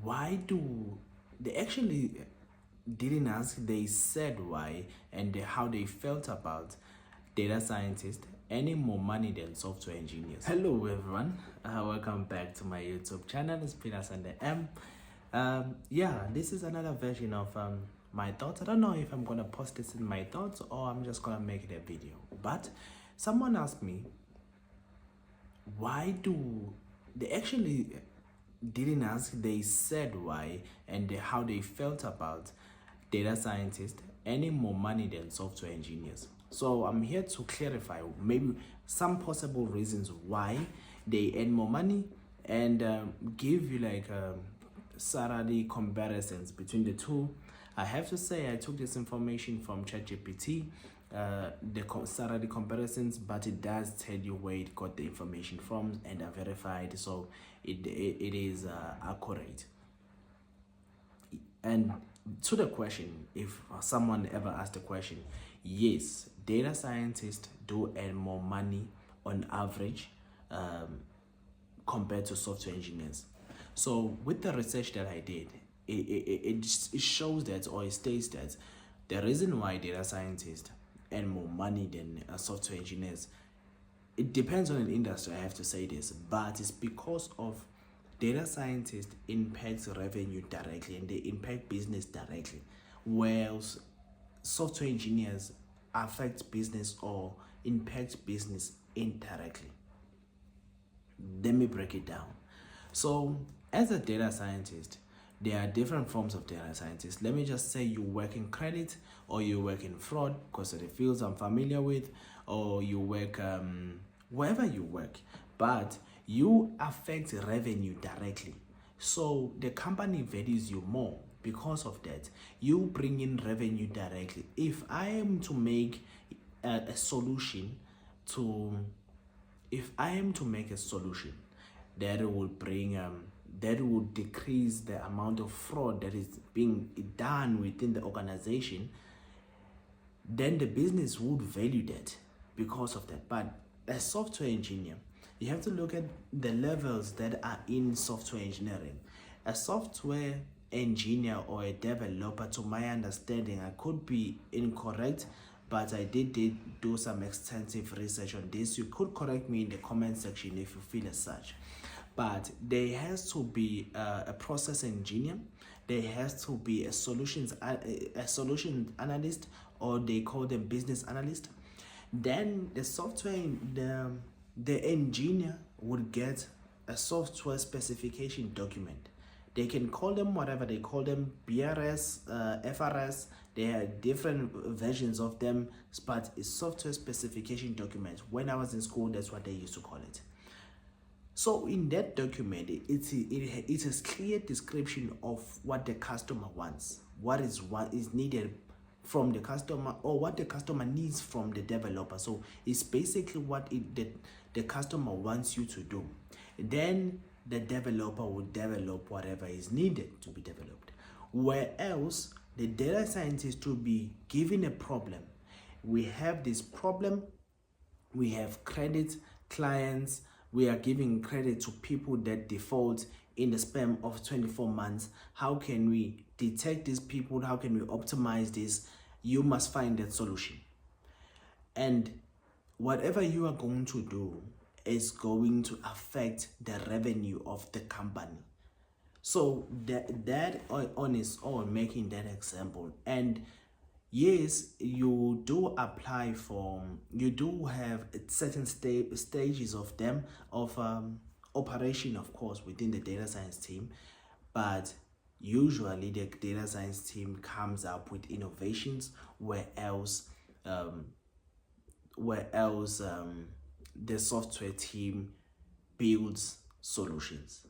why do they actually didn't ask, they said why and how they felt about data scientists earning more money than software engineers. Hello everyone, welcome back to my YouTube channel. It's Philasande.M. Yeah, this is another version of my thoughts. I don't know if I'm gonna post this in my thoughts or I'm just gonna make it a video, but someone asked me, why do they actually didn't ask, they said why and how they felt about data scientists earning more money than software engineers. So I'm here to clarify maybe some possible reasons why they earn more money and give you like salary comparisons between the two. I have to say I took this information from ChatGPT, the salary comparisons, but it does tell you where it got the information from and are verified, so it is accurate. And to the question, if someone ever asked the question, yes, data scientists do earn more money on average compared to software engineers. So with the research that I did, it shows that, or it states that the reason why data scientists earn more money than software engineers, it depends on an industry, I have to say this, but it's because of data scientists impact revenue directly and they impact business directly, whereas software engineers affect business or impact business indirectly. Let me break it down. So as a data scientist, there are different forms of data scientists. Let me just say you work in credit or you work in fraud, because of the fields I'm familiar with, or you work wherever you work, but you affect revenue directly. So the company values you more because of that. You bring in revenue directly. If I am to make a solution to, if I am to make a solution that will bring that will decrease the amount of fraud that is being done within the organization, then the business would value that because of that. But as software engineer, you have to look at the levels that are in software engineering. A software engineer or a developer, to my understanding, I could be incorrect, but I did do some extensive research on this. You could correct me in the comment section if you feel as such. But there has to be a process engineer, there has to be a solution analyst, or they call them business analyst. Then the software, the engineer would get a software specification document. They can call them whatever they call them, BRS, FRS. There are different versions of them, but it's software specification document. When I was in school, that's what they used to call it. So in that document, it is clear description of what the customer wants, what is needed from the customer, or what the customer needs from the developer. So it's basically what the customer wants you to do. Then the developer will develop whatever is needed to be developed. Whereas the data scientist will be given a problem. We have this problem, we have credit clients, we are giving credit to people that default in the span of 24 months. How can we detect these people? How can we optimize this? You must find that solution. And whatever you are going to do is going to affect the revenue of the company. So that on its own, making that example. And yes, you do apply for, you do have certain stages of them, of operation, of course, within the data science team, but usually the data science team comes up with innovations, where else the software team builds solutions.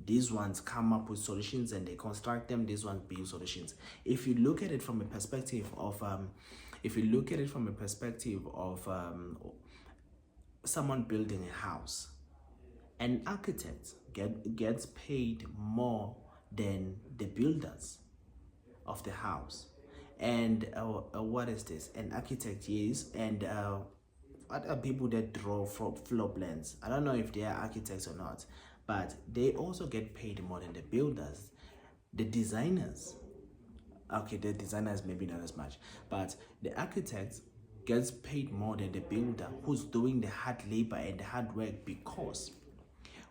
These ones come up with solutions and they construct them. These ones build solutions. If you look at it from a perspective of someone building a house, an architect gets paid more than the builders of the house. And what is this? An architect, yes, and what are people that draw floor plans? I don't know if they are architects or not, but they also get paid more than the builders, the designers. Okay, the designers maybe not as much, but the architect gets paid more than the builder who's doing the hard labor and the hard work, because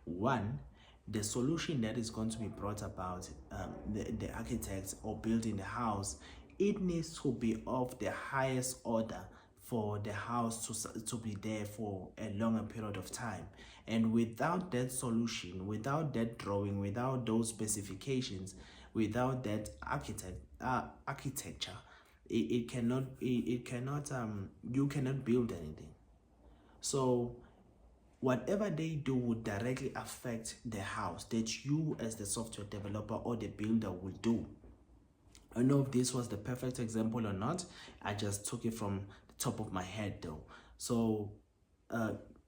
one, the solution that is going to be brought about, the architect or building the house, it needs to be of the highest order for the house to be there for a longer period of time. And without that solution, without that drawing, without those specifications, without that architecture, it cannot you cannot build anything. So whatever they do would directly affect the house that you as the software developer or the builder will do. I don't know if this was the perfect example or not. I just took it from the top of my head though. So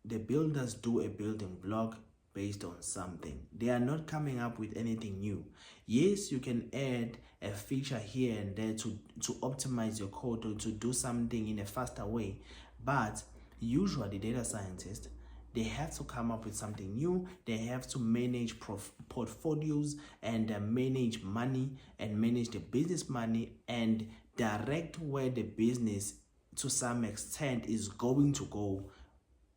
the builders do a building block based on something. They are not coming up with anything new. Yes, you can add a feature here and there to optimize your code or to do something in a faster way, but usually data scientists, they have to come up with something new. They have to manage portfolios and manage money and manage the business money and direct where the business to some extent is going to go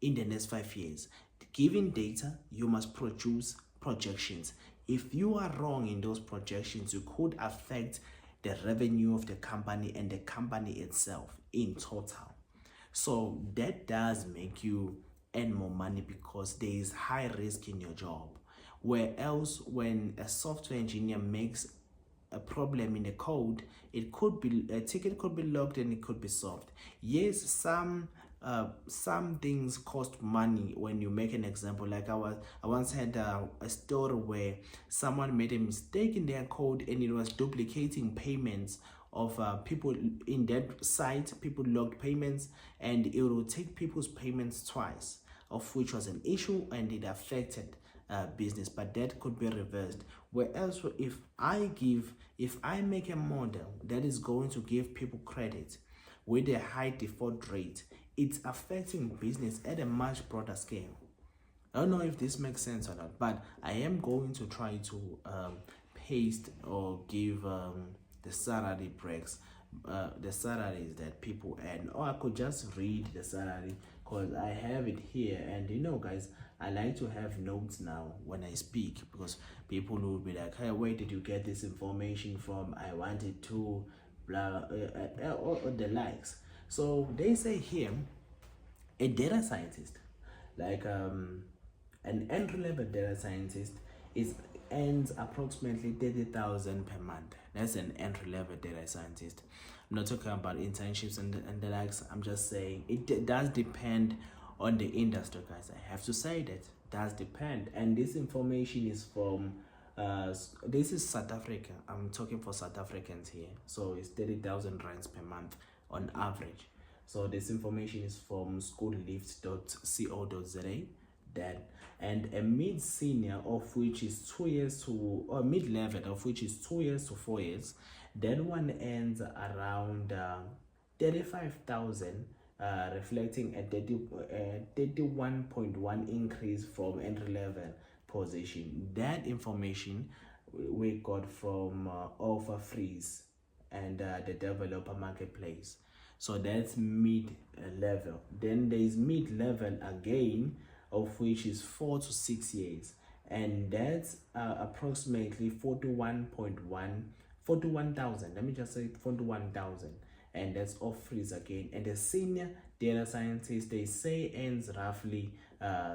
in the next 5 years. Given data, you must produce projections. If you are wrong in those projections, you could affect the revenue of the company and the company itself in total. So that does make you earn more money because there is high risk in your job. Where else, when a software engineer makes a problem in the code, it could be a ticket could be logged and it could be solved. Yes, some things cost money when you make an example. Like I once had a story where someone made a mistake in their code and it was duplicating payments of people in that site. People logged payments and it will take people's payments twice, of which was an issue and it affected business, but that could be reversed. Whereas if I make a model that is going to give people credit with a high default rate, it's affecting business at a much broader scale. I don't know if this makes sense or not, but I am going to try to paste or give the salary breaks, the salaries that people earn, or I could just read the salary because I have it here. And you know, guys, I like to have notes now when I speak, because people will be like, hey, where did you get this information from? I wanted to blah or the likes. So they say here, a data scientist, like an entry-level data scientist, earns approximately 30,000 per month. That's an entry-level data scientist. I'm not talking about internships and the likes. I'm just saying it does depend on the industry, guys. I have to say that does depend. And this information is from this is South Africa. I'm talking for South Africans here. So it's 30,000 rands per month on average. So this information is from schoollift.co.za. That, and a mid-senior, of which is 2 years to, or mid-level, of which is 2 years to 4 years, that one ends around 35,000, reflecting a 31.1 increase from entry-level position. That information we got from Offer Freeze and the developer marketplace. So that's mid-level. Then there is mid-level again, of which is 4 to 6 years, and that's approximately 41,000. Let me just say 41,000, and that's off freeze again. And the senior data scientist, they say, ends roughly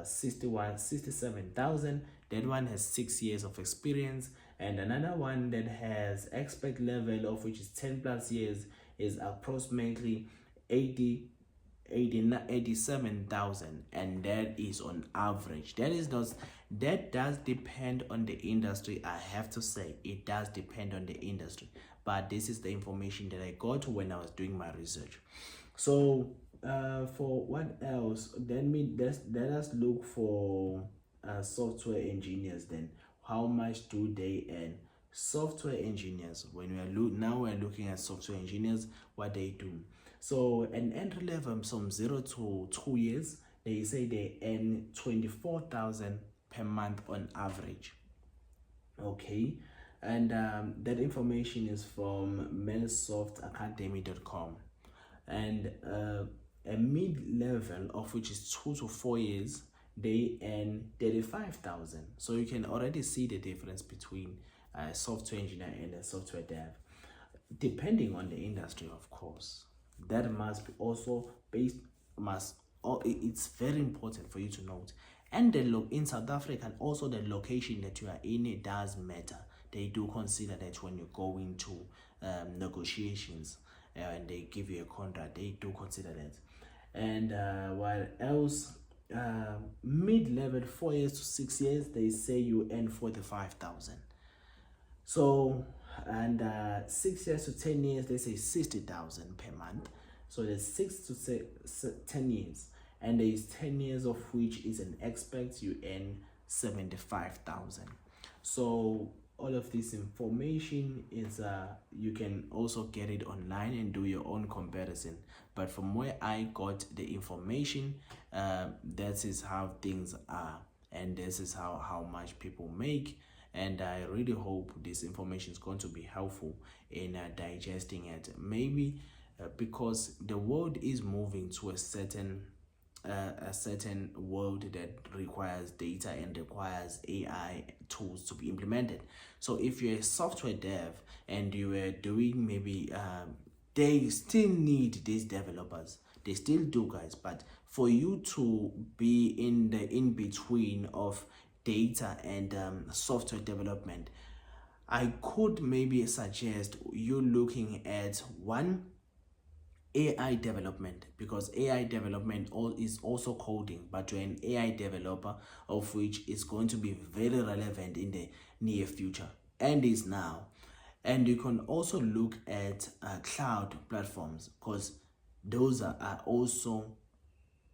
67,000. That one has 6 years of experience, and another one that has expert level, of which is 10 plus years, is approximately 87,000, and that is on average. That does depend on the industry. I have to say it does depend on the industry, but this is the information that I got when I was doing my research. So for what else, let us look for software engineers. Then how much do they earn? Software engineers, when we're looking at software engineers, what they do. So an entry level from 0 to 2 years, they say they earn 24,000 per month on average. Okay, and that information is from melsoftsacademy.com, and a mid-level, of which is 2 to 4 years, they earn 35,000. So you can already see the difference between a software engineer and a software dev, depending on the industry, of course. That must be also based, it's very important for you to note. And in South Africa, and also the location that you are in, it does matter. They do consider that when you go into negotiations and they give you a contract, they do consider that. And while else, mid-level, 4 years to 6 years, they say you earn 45,000. So, and 6 years to 10 years, they say 60,000 per month. So there's 6 to 10 years, and there's 10 years of which is an expert, you earn 75,000. So all of this information is you can also get it online and do your own comparison. But from where I got the information, that is how things are, and this is how much people make. And I really hope this information is going to be helpful in digesting it. Maybe because the world is moving to a certain world that requires data and requires AI tools to be implemented. So if you're a software dev and you are doing maybe they still need these developers, they still do, guys, but for you to be in the in between of data and software development, I could maybe suggest you looking at one, AI development, because AI development is also coding, but you're an AI developer, of which is going to be very relevant in the near future and is now. And you can also look at cloud platforms, because those are also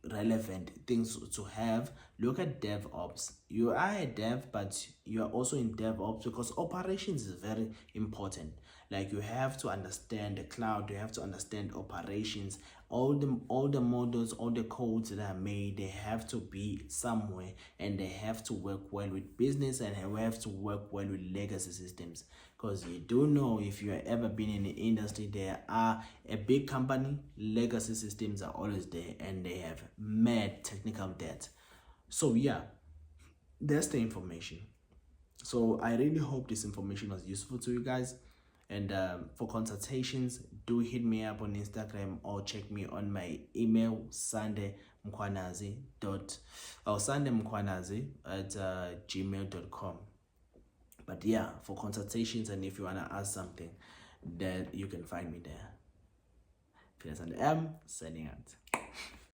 relevant things to have. Look at DevOps. You are a dev, but you are also in DevOps, because operations is very important. Like, you have to understand the cloud, you have to understand operations, all the models, all the codes that are made, they have to be somewhere, and they have to work well with business, and they have to work well with legacy systems. Because you do know, if you have ever been in the industry, there are a big company, legacy systems are always there, and they have mad technical debt. So yeah, that's the information. So I really hope this information was useful to you guys. And for consultations, do hit me up on Instagram or check me on my email, sandemkhwanazi at gmail.com. But yeah, for consultations, and if you want to ask something, then you can find me there. Philasande.M, signing out.